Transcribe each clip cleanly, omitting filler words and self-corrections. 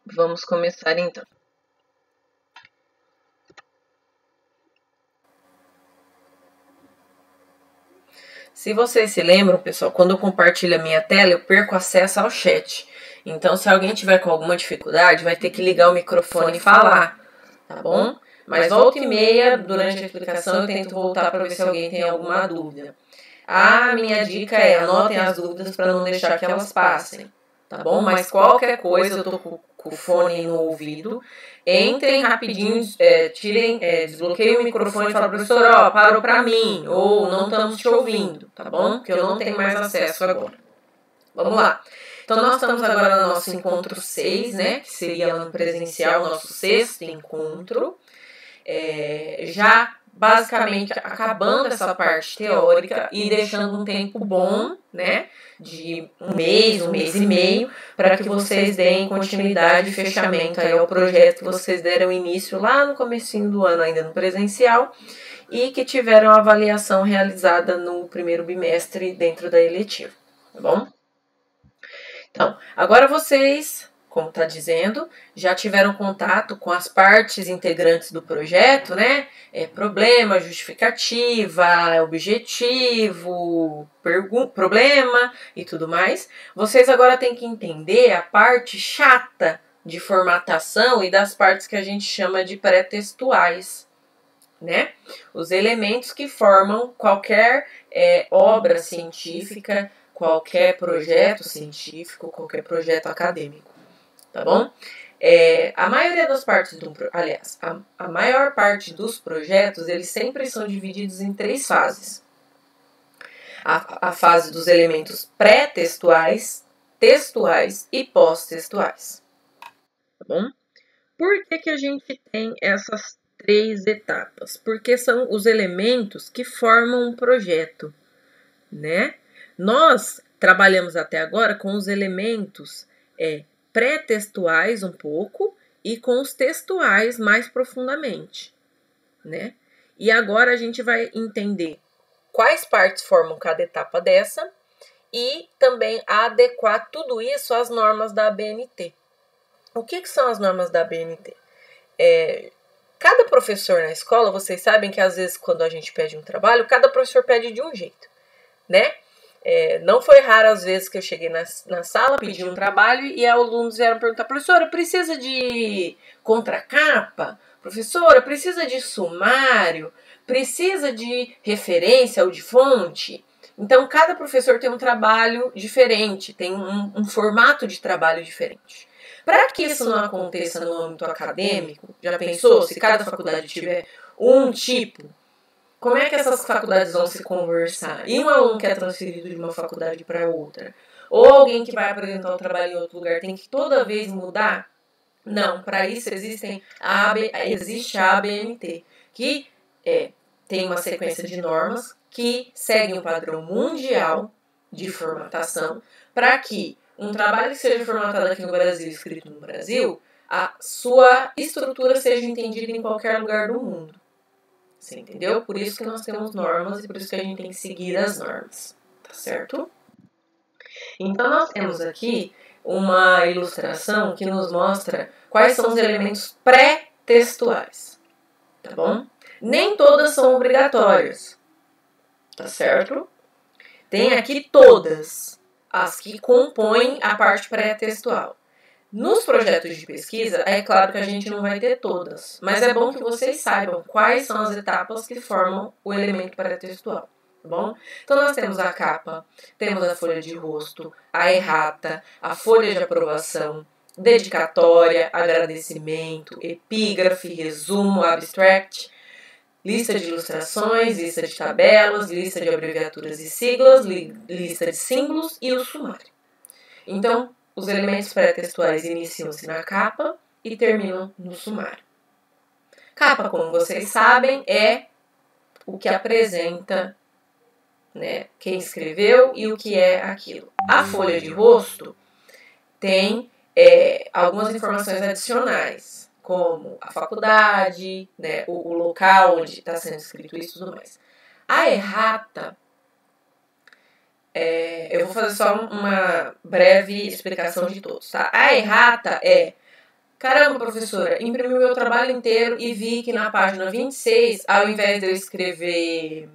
Vamos começar então. Se vocês se lembram, pessoal, quando eu compartilho a minha tela, eu perco acesso ao chat. Então, se alguém tiver com alguma dificuldade, vai ter que ligar o microfone e falar, tá bom? Mas volta e meia, durante a explicação, eu tento voltar para ver se alguém tem alguma dúvida. A minha dica é anotem as dúvidas para não deixar que elas passem, tá bom? Mas qualquer coisa, eu tô com o fone no ouvido, entrem rapidinho, desbloqueiem o microfone e falem, professor, ó, parou pra mim, ou não estamos te ouvindo, tá bom? Porque eu não tenho mais acesso agora. Vamos lá. Então, nós estamos agora no nosso encontro 6, né? Que seria no presencial, nosso sexto encontro. Já basicamente acabando essa parte teórica e deixando um tempo bom, né, de um mês e meio, para que vocês deem continuidade e fechamento aí ao projeto que vocês deram início lá no comecinho do ano, ainda no presencial, e que tiveram a avaliação realizada no primeiro bimestre dentro da eletiva, tá bom? Então, agora vocês, como está dizendo, já tiveram contato com as partes integrantes do projeto, né? Problema, justificativa, objetivo, problema e tudo mais. Vocês agora têm que entender a parte chata de formatação e das partes que a gente chama de pré-textuais, né? Os elementos que formam qualquer obra científica, qualquer projeto científico, qualquer projeto acadêmico, tá bom? A maioria das partes aliás, a maior parte dos projetos, eles sempre são divididos em 3 fases. A fase dos elementos pré-textuais, textuais e pós-textuais, tá bom? Por que a gente tem essas 3 etapas? Porque são os elementos que formam um projeto, né? Nós trabalhamos até agora com os elementos pré-textuais um pouco e com os textuais mais profundamente, né? E agora a gente vai entender quais partes formam cada etapa dessa e também adequar tudo isso às normas da ABNT. O que são as normas da ABNT? Cada professor na escola, vocês sabem que às vezes quando a gente pede um trabalho, cada professor pede de um jeito, né? Não foi raro às vezes que eu cheguei na sala, pedi um trabalho e alunos vieram perguntar, professora, precisa de contracapa? Professora, precisa de sumário? Precisa de referência ou de fonte? Então, cada professor tem um trabalho diferente, tem um formato de trabalho diferente. Para que isso não aconteça no âmbito acadêmico, já pensou se cada faculdade tiver um tipo? Como é que essas faculdades vão se conversar? E um aluno que é transferido de uma faculdade para outra? Ou alguém que vai apresentar o trabalho em outro lugar tem que toda vez mudar? Não, para isso existe a ABNT, que tem uma sequência de normas que seguem um padrão mundial de formatação para que um trabalho que seja formatado aqui no Brasil, escrito no Brasil, a sua estrutura seja entendida em qualquer lugar do mundo. Você entendeu? Por isso que nós temos normas e por isso que a gente tem que seguir as normas, tá certo? Então, nós temos aqui uma ilustração que nos mostra quais são os elementos pré-textuais, tá bom? Nem todas são obrigatórias, tá certo? Tem aqui todas as que compõem a parte pré-textual. Nos projetos de pesquisa, é claro que a gente não vai ter todas, mas é bom que vocês saibam quais são as etapas que formam o elemento pré-textual, tá bom? Então, nós temos a capa, temos a folha de rosto, a errata, a folha de aprovação, dedicatória, agradecimento, epígrafe, resumo, abstract, lista de ilustrações, lista de tabelas, lista de abreviaturas e siglas, lista de símbolos e o sumário. Então, os elementos pré-textuais iniciam-se na capa e terminam no sumário. Capa, como vocês sabem, é o que apresenta, né, quem escreveu e o que é aquilo. A folha de rosto tem algumas informações adicionais, como a faculdade, né, o local onde está sendo escrito isso e tudo mais. A errata, eu vou fazer só uma breve explicação de todos, tá? A errata é Caramba, professora, imprimi o meu trabalho inteiro e vi que na página 26, ao invés de eu escrever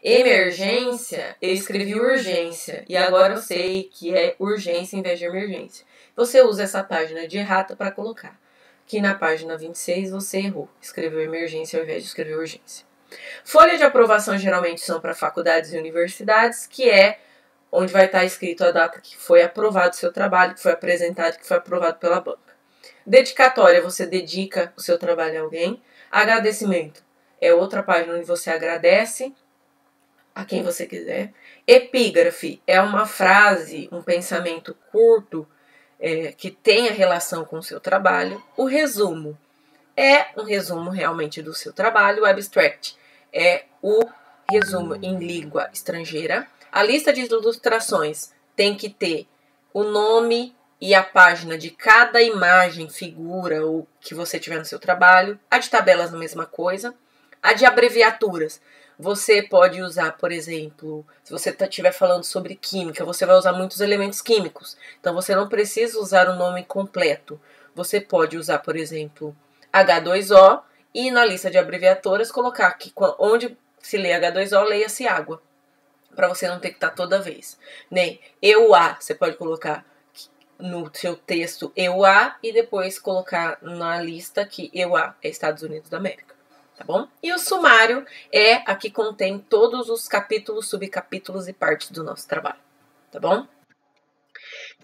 emergência, eu escrevi urgência. E agora eu sei que é urgência em vez de emergência. Você usa essa página de errata para colocar que na página 26 você errou. Escreveu emergência ao invés de escrever urgência. Folha de aprovação geralmente são para faculdades e universidades, que é onde vai estar escrito a data que foi aprovado o seu trabalho, que foi apresentado, que foi aprovado pela banca. Dedicatória, você dedica o seu trabalho a alguém. Agradecimento é outra página onde você agradece a quem você quiser. Epígrafe é uma frase, um pensamento curto que tenha relação com o seu trabalho. O resumo é um resumo realmente do seu trabalho. O abstract é o resumo em língua estrangeira. A lista de ilustrações tem que ter o nome e a página de cada imagem, figura ou que você tiver no seu trabalho. A de tabelas, a mesma coisa. A de abreviaturas, você pode usar, por exemplo, se você estiver falando sobre química, você vai usar muitos elementos químicos. Então, você não precisa usar o nome completo. Você pode usar, por exemplo, H2O e na lista de abreviaturas colocar que onde se lê H2O, leia-se água. Para você não ter que estar toda vez. Nem EUA, você pode colocar no seu texto EUA e depois colocar na lista que EUA é Estados Unidos da América. Tá bom? E o sumário é a que contém todos os capítulos, subcapítulos e partes do nosso trabalho. Tá bom?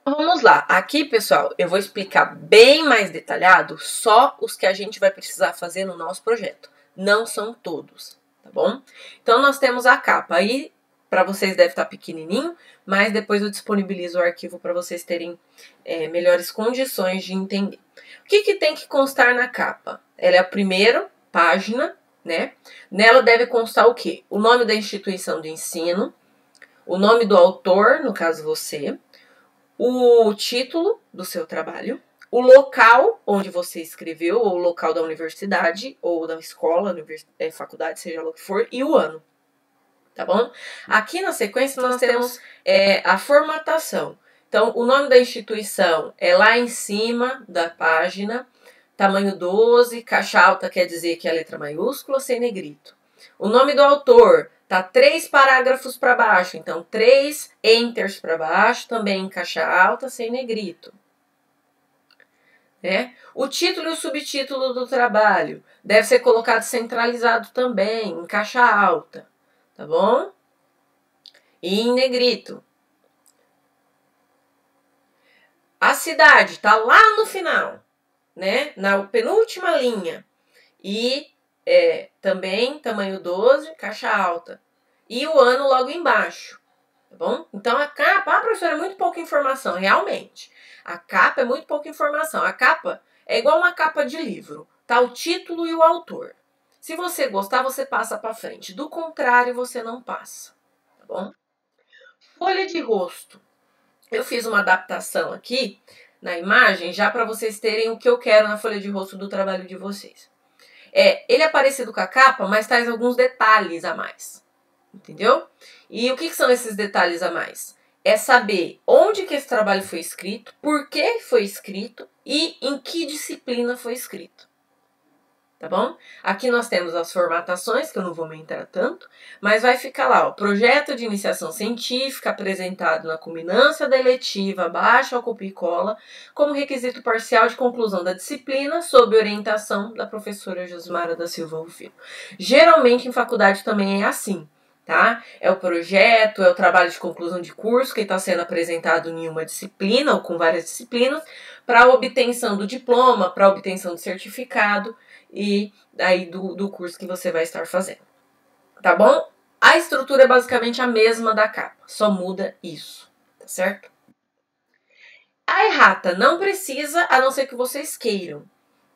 Então vamos lá. Aqui, pessoal, eu vou explicar bem mais detalhado só os que a gente vai precisar fazer no nosso projeto. Não são todos, tá bom? Então nós temos a capa. Aí, para vocês deve estar pequenininho, mas depois eu disponibilizo o arquivo para vocês terem melhores condições de entender. O que tem que constar na capa? Ela é a primeira página, né? Nela deve constar o quê? O nome da instituição de ensino, o nome do autor, no caso você, o título do seu trabalho, o local onde você escreveu, ou o local da universidade, ou da escola, faculdade, seja lá o que for, e o ano. Tá bom? Aqui na sequência nós temos a formatação. Então, o nome da instituição é lá em cima da página, tamanho 12, caixa alta quer dizer que é a letra maiúscula, sem negrito. O nome do autor tá 3 parágrafos para baixo, então 3 enters para baixo, também em caixa alta, sem negrito. O título e o subtítulo do trabalho deve ser colocado centralizado também, em caixa alta, tá bom? E em negrito. A cidade tá lá no final, né? Na penúltima linha. E também tamanho 12, caixa alta. E o ano logo embaixo, tá bom? Então a capa, professora, é muito pouca informação, realmente. A capa é muito pouca informação. A capa é igual uma capa de livro, tá? O título e o autor. Se você gostar, você passa para frente. Do contrário, você não passa, tá bom? Folha de rosto. Eu fiz uma adaptação aqui na imagem, já para vocês terem o que eu quero na folha de rosto do trabalho de vocês. Ele é parecido com a capa, mas traz alguns detalhes a mais. Entendeu? E o que são esses detalhes a mais? É saber onde que esse trabalho foi escrito, por que foi escrito e em que disciplina foi escrito. Tá bom? Aqui nós temos as formatações, que eu não vou entrar tanto, mas vai ficar lá, ó, projeto de iniciação científica apresentado na culminância da eletiva, baixa ou copia e cola, como requisito parcial de conclusão da disciplina, sob orientação da professora Josmara da Silva Rufino. Geralmente em faculdade também é assim, tá? É o projeto, é o trabalho de conclusão de curso que está sendo apresentado em uma disciplina ou com várias disciplinas, para obtenção do diploma, para obtenção do certificado, e aí do curso que você vai estar fazendo, tá bom? A estrutura é basicamente a mesma da capa, só muda isso, tá certo? A errata não precisa, a não ser que vocês queiram,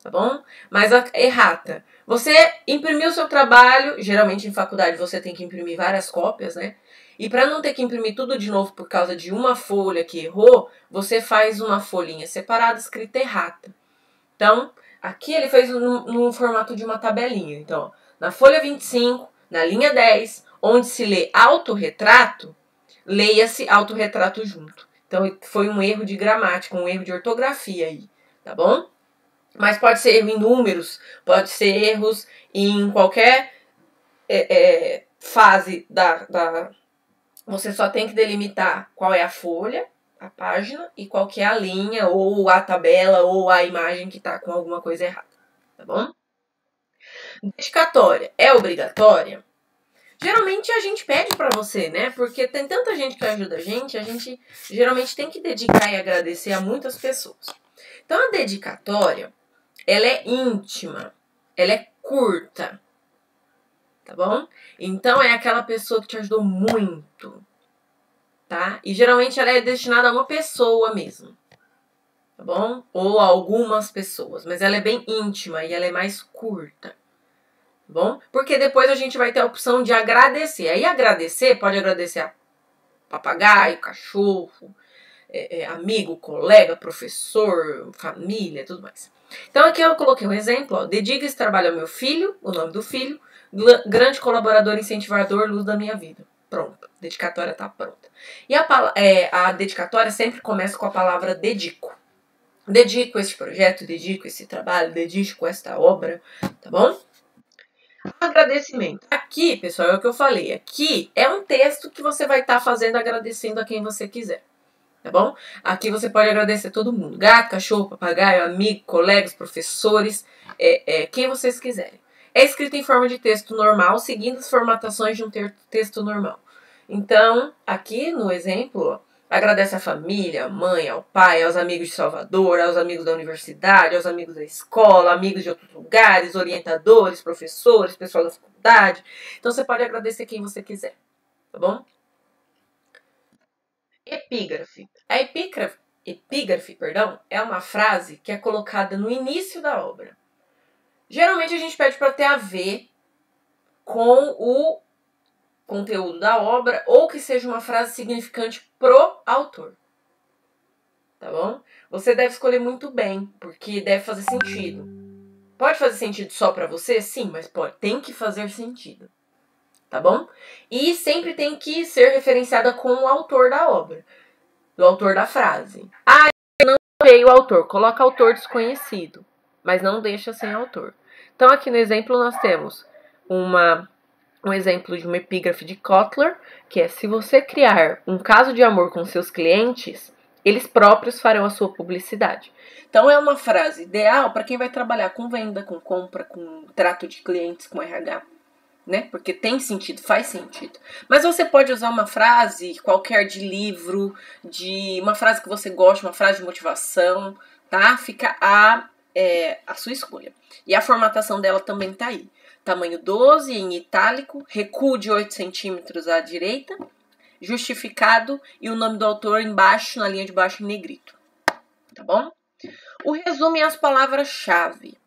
tá bom? Mas a errata, você imprimiu o seu trabalho, geralmente em faculdade você tem que imprimir várias cópias, né? E para não ter que imprimir tudo de novo por causa de uma folha que errou, você faz uma folhinha separada escrita errata. Então, aqui ele fez no formato de uma tabelinha. Então, na folha 25, na linha 10, onde se lê autorretrato, leia-se autorretrato junto. Então, foi um erro de gramática, um erro de ortografia aí, tá bom? Mas pode ser erro em números, pode ser erros em qualquer fase da... Você só tem que delimitar qual é a folha, a página, e qual que é a linha, ou a tabela, ou a imagem que está com alguma coisa errada, tá bom? Dedicatória é obrigatória? Geralmente a gente pede pra você, né? Porque tem tanta gente que ajuda a gente geralmente tem que dedicar e agradecer a muitas pessoas. Então a dedicatória, ela é íntima, ela é curta, tá bom? Então é aquela pessoa que te ajudou muito, tá? E geralmente ela é destinada a uma pessoa mesmo, tá bom? Ou a algumas pessoas, mas ela é bem íntima e ela é mais curta. Bom? Porque depois a gente vai ter a opção de agradecer. Aí agradecer, pode agradecer a papagaio, cachorro, amigo, colega, professor, família, tudo mais. Então aqui eu coloquei um exemplo, ó. Dedica esse trabalho ao meu filho, o nome do filho, grande colaborador, incentivador, luz da minha vida. Pronto, dedicatória tá pronta. E a dedicatória sempre começa com a palavra dedico. Dedico esse projeto, dedico esse trabalho, dedico esta obra, tá bom? Agradecimento. Aqui, pessoal, é o que eu falei. Aqui é um texto que você vai estar fazendo agradecendo a quem você quiser. Tá bom? Aqui você pode agradecer todo mundo. Gato, cachorro, papagaio, amigo, colegas, professores, quem vocês quiserem. É escrito em forma de texto normal, seguindo as formatações de um texto normal. Então, aqui no exemplo, ó, agradece à família, à mãe, ao pai, aos amigos de Salvador, aos amigos da universidade, aos amigos da escola, amigos de outros lugares, orientadores, professores, pessoal da faculdade. Então você pode agradecer quem você quiser, tá bom? Epígrafe. A epígrafe, é uma frase que é colocada no início da obra. Geralmente a gente pede para ter a ver com o conteúdo da obra ou que seja uma frase significante pro autor. Tá bom? Você deve escolher muito bem, porque deve fazer sentido. Pode fazer sentido só pra você? Sim, mas tem que fazer sentido. Tá bom? E sempre tem que ser referenciada com o autor da obra, do autor da frase. Ah, eu não sei o autor. Coloca autor desconhecido, mas não deixa sem autor. Então aqui no exemplo nós temos um exemplo de uma epígrafe de Kotler, que é: se você criar um caso de amor com seus clientes, eles próprios farão a sua publicidade. Então é uma frase ideal para quem vai trabalhar com venda, com compra, com trato de clientes, com RH, né? Porque tem sentido, faz sentido. Mas você pode usar uma frase qualquer de livro, de uma frase que você gosta, uma frase de motivação, tá? Fica a sua escolha. E a formatação dela também tá aí. Tamanho 12 em itálico, recuo de 8 centímetros à direita, justificado e o nome do autor embaixo, na linha de baixo, em negrito. Tá bom? O resumo e as palavras-chave.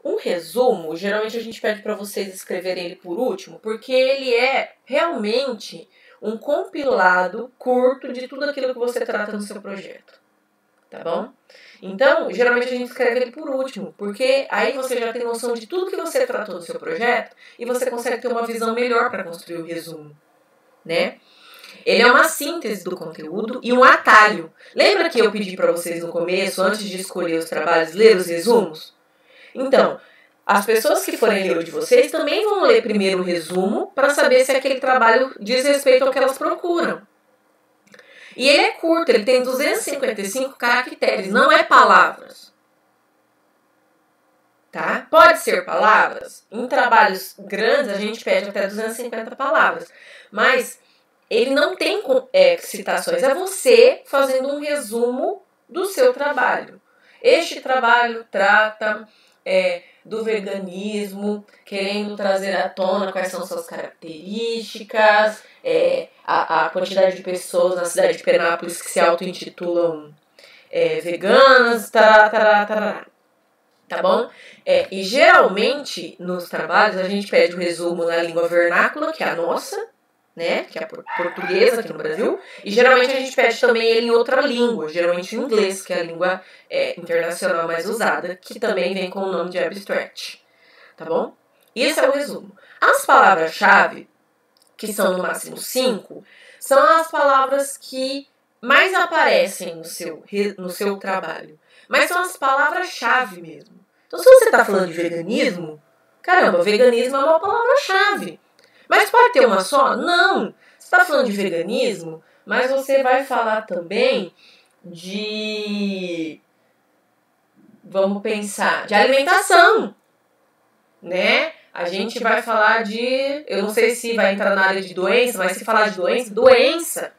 Um resumo, geralmente a gente pede para vocês escreverem ele por último, porque ele é realmente um compilado curto de tudo aquilo que você trata no seu projeto. Tá bom? Então, geralmente a gente escreve ele por último, porque aí você já tem noção de tudo que você tratou no seu projeto e você consegue ter uma visão melhor para construir o resumo, né? Ele é uma síntese do conteúdo e um atalho. Lembra que eu pedi para vocês no começo, antes de escolher os trabalhos, ler os resumos? Então, as pessoas que forem ler o de vocês também vão ler primeiro o resumo para saber se aquele trabalho diz respeito ao que elas procuram. E ele é curto, ele tem 255 caracteres, não é palavras. Tá? Pode ser palavras. Em trabalhos grandes a gente pede até 250 palavras. Mas ele não tem citações. É você fazendo um resumo do seu trabalho. Este trabalho trata do veganismo, querendo trazer à tona quais são suas características, a quantidade de pessoas na cidade de Penápolis que se auto-intitulam veganas, tará. Tá bom? E geralmente nos trabalhos a gente pede o resumo na língua vernácula, que é a nossa, né? Que é a portuguesa aqui no Brasil. E geralmente a gente pede também ele em outra língua, geralmente em inglês, que é a língua internacional mais usada, que também vem com o nome de abstract. Tá bom? Esse é o resumo. As palavras-chave, que são no máximo 5, são as palavras que mais aparecem no seu trabalho, mas são as palavras-chave mesmo. Então, se você está falando de veganismo, caramba, veganismo é uma palavra-chave. Mas pode ter uma só? Não! Você está falando de veganismo, mas você vai falar também de... Vamos pensar, de alimentação, né? A gente vai falar de... Eu não sei se vai entrar na área de doença, mas se falar de doença,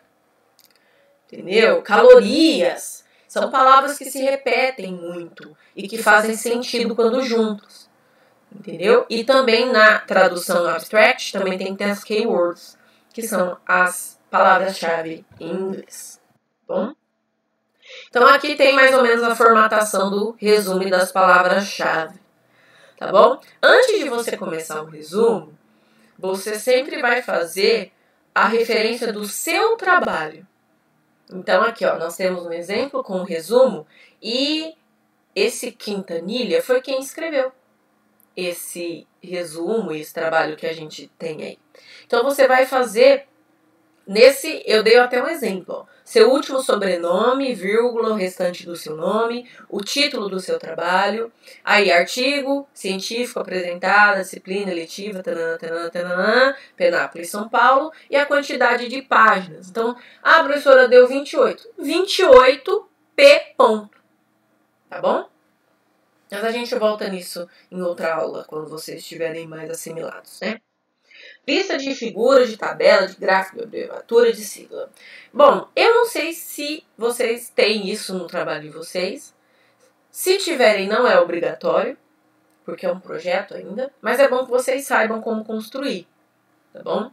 entendeu? Calorias. São palavras que se repetem muito e que fazem sentido quando juntos, entendeu? E também na tradução abstract também tem que ter as keywords, que são as palavras-chave em inglês. Bom? Então aqui tem mais ou menos a formatação do resumo das palavras-chave, tá bom? Antes de você começar o resumo, você sempre vai fazer a referência do seu trabalho. Então aqui, ó, nós temos um exemplo com um resumo e esse Quintanilha foi quem escreveu esse resumo e esse trabalho que a gente tem aí. Então você vai fazer nesse, eu dei até um exemplo, ó, seu último sobrenome, vírgula, o restante do seu nome, o título do seu trabalho, aí artigo científico apresentado, disciplina letiva, Penápolis, São Paulo, e a quantidade de páginas. Então, a professora deu 28. 28 P ponto. Tá bom? Mas a gente volta nisso em outra aula, quando vocês estiverem mais assimilados, né? Lista de figuras, de tabela, de gráfico, de abreviatura, de sigla. Bom, eu não sei se vocês têm isso no trabalho de vocês. Se tiverem, não é obrigatório, porque é um projeto ainda, mas é bom que vocês saibam como construir, tá bom?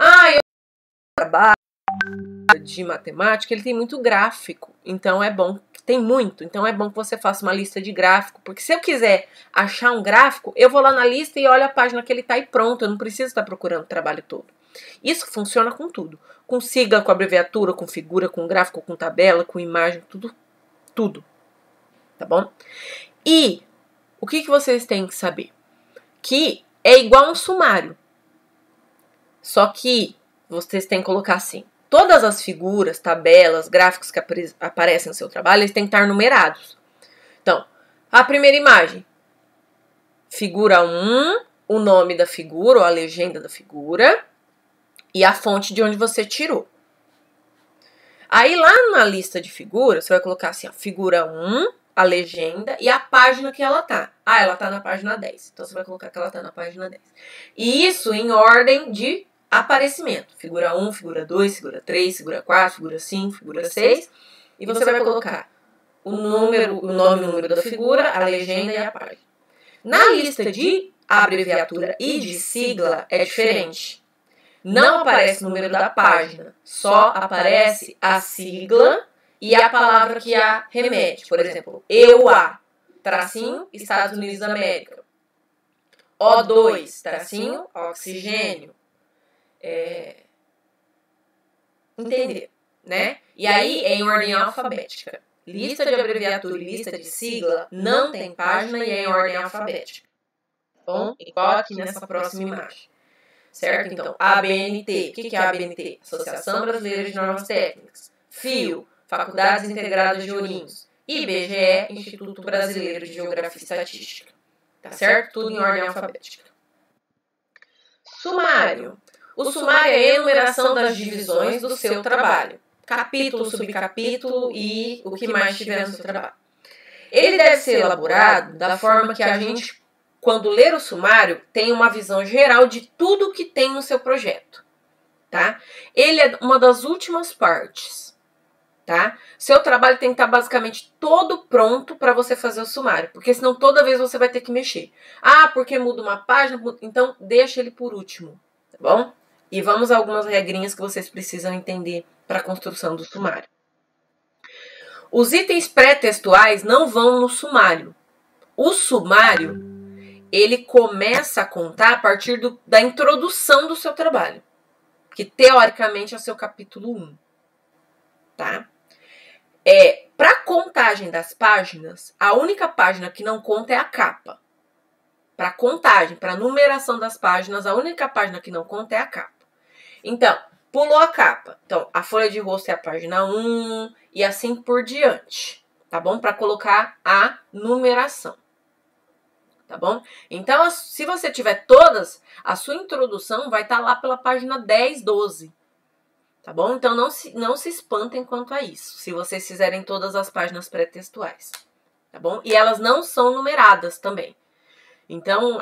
Eu trabalho de matemática, ele tem muito gráfico, então é bom, então é bom que você faça uma lista de gráfico, porque se eu quiser achar um gráfico, eu vou lá na lista e olho a página que ele tá e pronto, eu não preciso estar procurando o trabalho todo. Isso funciona com tudo, com sigla, com abreviatura, com figura, com gráfico, com tabela, com imagem, tudo, tá bom? E o que vocês têm que saber? Que é igual um sumário, só que vocês têm que colocar assim: todas as figuras, tabelas, gráficos que aparecem no seu trabalho, eles têm que estar numerados. Então, a primeira imagem, figura 1, o nome da figura ou a legenda da figura e a fonte de onde você tirou. Aí lá na lista de figuras, você vai colocar assim, ó, figura 1, a legenda e a página que ela tá. Ela tá na página 10. Então você vai colocar que ela tá na página 10. E isso em ordem de aparecimento. Figura 1, figura 2, figura 3, figura 4, figura 5, figura 6. E você vai colocar o nome e o número da figura, a legenda e a página. Na lista de abreviatura e de sigla é diferente. Não aparece o número da página, só aparece a sigla e a palavra que a remete. Por exemplo, EUA, tracinho, Estados Unidos da América. O2, tracinho, oxigênio. Entender, né? E aí é em ordem alfabética. Lista de abreviatura e lista de sigla não tem página e é em ordem alfabética. Bom, igual aqui nessa próxima imagem. Certo? Então, ABNT. O que é a ABNT? Associação Brasileira de Normas Técnicas. FIO, Faculdades Integradas de Ourinhos. IBGE, Instituto Brasileiro de Geografia e Estatística. Tá certo? Tudo em ordem alfabética. Sumário. O sumário é a enumeração das divisões do seu trabalho. Capítulo, subcapítulo e o que mais tiver no seu trabalho. Ele deve ser elaborado da forma que a gente, quando ler o sumário, tem uma visão geral de tudo que tem no seu projeto, tá? Ele é uma das últimas partes, tá? Seu trabalho tem que estar basicamente todo pronto para você fazer o sumário, porque senão toda vez você vai ter que mexer. Porque muda uma página, então deixa ele por último, tá bom? E vamos a algumas regrinhas que vocês precisam entender para a construção do sumário. Os itens pré-textuais não vão no sumário. O sumário, ele começa a contar a partir da introdução do seu trabalho, que teoricamente é o seu capítulo 1, tá? Para contagem das páginas, a única página que não conta é a capa. Para contagem, para numeração das páginas, a única página que não conta é a capa. Então, Pulou a capa. Então, a folha de rosto é a página 1 e assim por diante, tá bom? Para colocar a numeração, tá bom? Então, se você tiver todas, a sua introdução vai estar lá pela página 10, 12, tá bom? Então, não se espantem quanto a isso, se vocês fizerem todas as páginas pré-textuais, tá bom? E elas não são numeradas também. Então,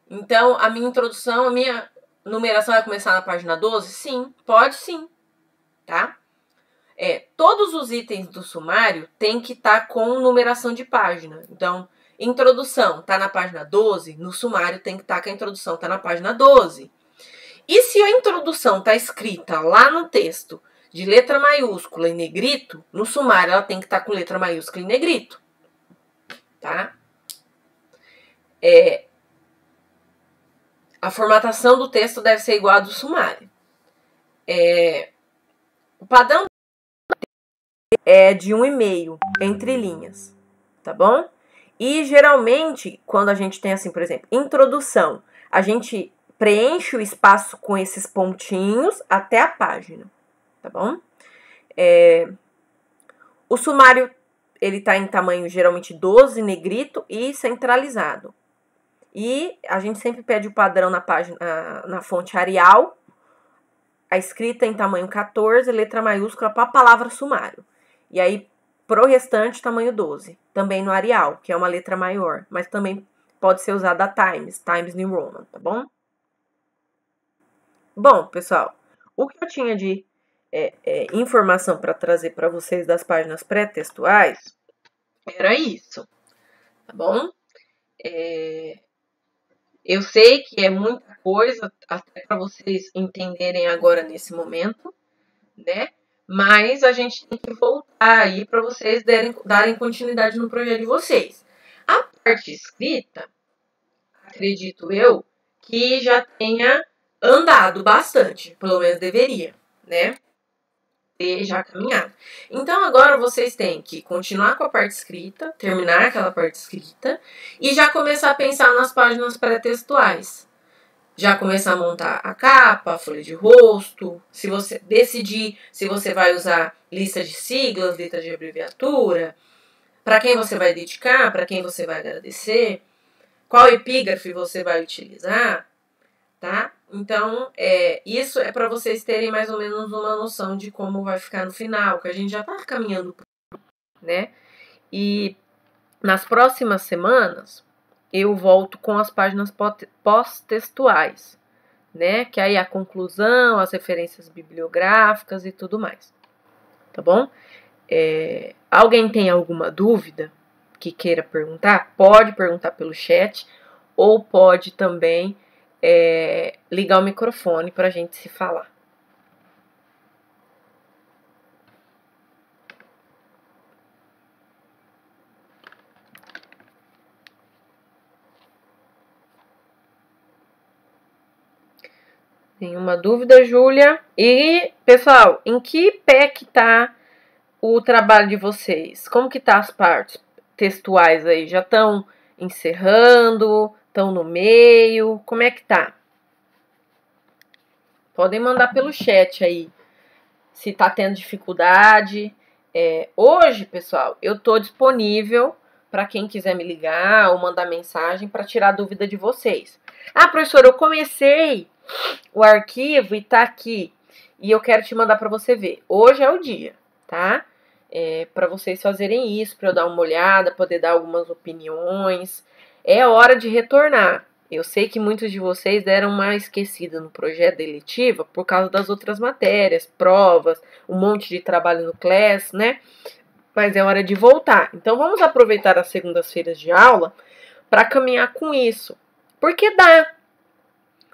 então a minha introdução, a minha numeração vai começar na página 12? Sim, pode sim, tá? Todos os itens do sumário tem que estar com numeração de página. Então, introdução tá na página 12, no sumário tem que estar que a introdução tá na página 12. E se a introdução tá escrita lá no texto de letra maiúscula e negrito, no sumário ela tem que estar com letra maiúscula e negrito, tá? A formatação do texto deve ser igual à do sumário. O padrão é de 1,5 entre linhas, tá bom? E geralmente, quando a gente tem assim, por exemplo, introdução, a gente preenche o espaço com esses pontinhos até a página, tá bom? O sumário, ele tá em tamanho geralmente 12, negrito e centralizado. E a gente sempre pede o padrão na página, na fonte Arial, a escrita em tamanho 14, letra maiúscula para a palavra sumário. E aí, pro restante, tamanho 12. Também no Arial, que é uma letra maior, mas também pode ser usada a Times New Roman, tá bom? Bom, pessoal, o que eu tinha de informação para trazer para vocês das páginas pré-textuais era isso, tá bom? Eu sei que é muita coisa, até para vocês entenderem agora nesse momento, né? Mas a gente tem que voltar aí para vocês darem continuidade no projeto de vocês. A parte escrita, acredito eu, que já tenha andado bastante, pelo menos deveria, né? Ter já caminhado. Então agora vocês têm que continuar com a parte escrita, terminar aquela parte escrita e já começar a pensar nas páginas pré-textuais. Já começar a montar a capa, a folha de rosto, se você decidir se você vai usar lista de siglas, lista de abreviatura, para quem você vai dedicar, para quem você vai agradecer, qual epígrafe você vai utilizar, tá? Então, isso é para vocês terem mais ou menos uma noção de como vai ficar no final, que a gente já tá caminhando, né? E nas próximas semanas, eu volto com as páginas pós-textuais, né? Que aí a conclusão, as referências bibliográficas e tudo mais, tá bom? Alguém tem alguma dúvida que queira perguntar? Pode perguntar pelo chat ou pode também ligar o microfone para a gente se falar. Nenhuma dúvida, Júlia? E, pessoal, em que pé que tá o trabalho de vocês? Como que tá as partes textuais aí? Já estão encerrando? Estão no meio? Como é que tá? Podem mandar pelo chat aí, se tá tendo dificuldade. Hoje, pessoal, eu tô disponível para quem quiser me ligar ou mandar mensagem para tirar a dúvida de vocês. Ah, professor, eu comecei o arquivo e tá aqui e eu quero te mandar para você ver. Hoje é o dia, tá? Para vocês fazerem isso, para eu dar uma olhada, poder dar algumas opiniões. É hora de retornar. Eu sei que muitos de vocês deram uma esquecida no projeto da eletiva por causa das outras matérias, provas, um monte de trabalho no Class, né? Mas é hora de voltar. Então vamos aproveitar as segundas-feiras de aula para caminhar com isso. Porque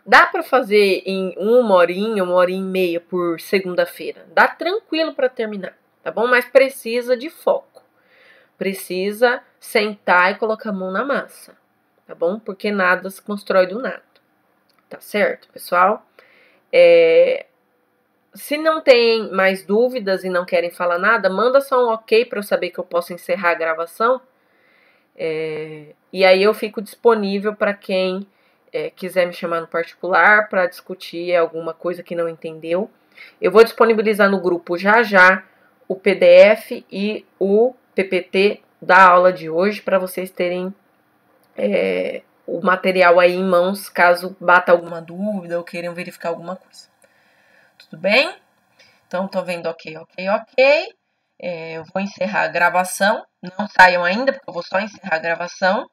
dá para fazer em 1 hora e meia por segunda-feira. Dá tranquilo para terminar, tá bom? Mas precisa de foco. Precisa sentar e colocar a mão na massa, tá bom? Porque nada se constrói do nada, tá certo, pessoal? Se não tem mais dúvidas e não querem falar nada, manda só um ok para eu saber que eu posso encerrar a gravação. E aí eu fico disponível para quem quiser me chamar no particular para discutir alguma coisa que não entendeu, eu vou disponibilizar no grupo já o PDF e o PPT da aula de hoje para vocês terem o material aí em mãos, caso bata alguma dúvida ou queiram verificar alguma coisa. Tudo bem? Então, tô vendo ok. Eu vou encerrar a gravação. Não saiam ainda, porque eu vou só encerrar a gravação.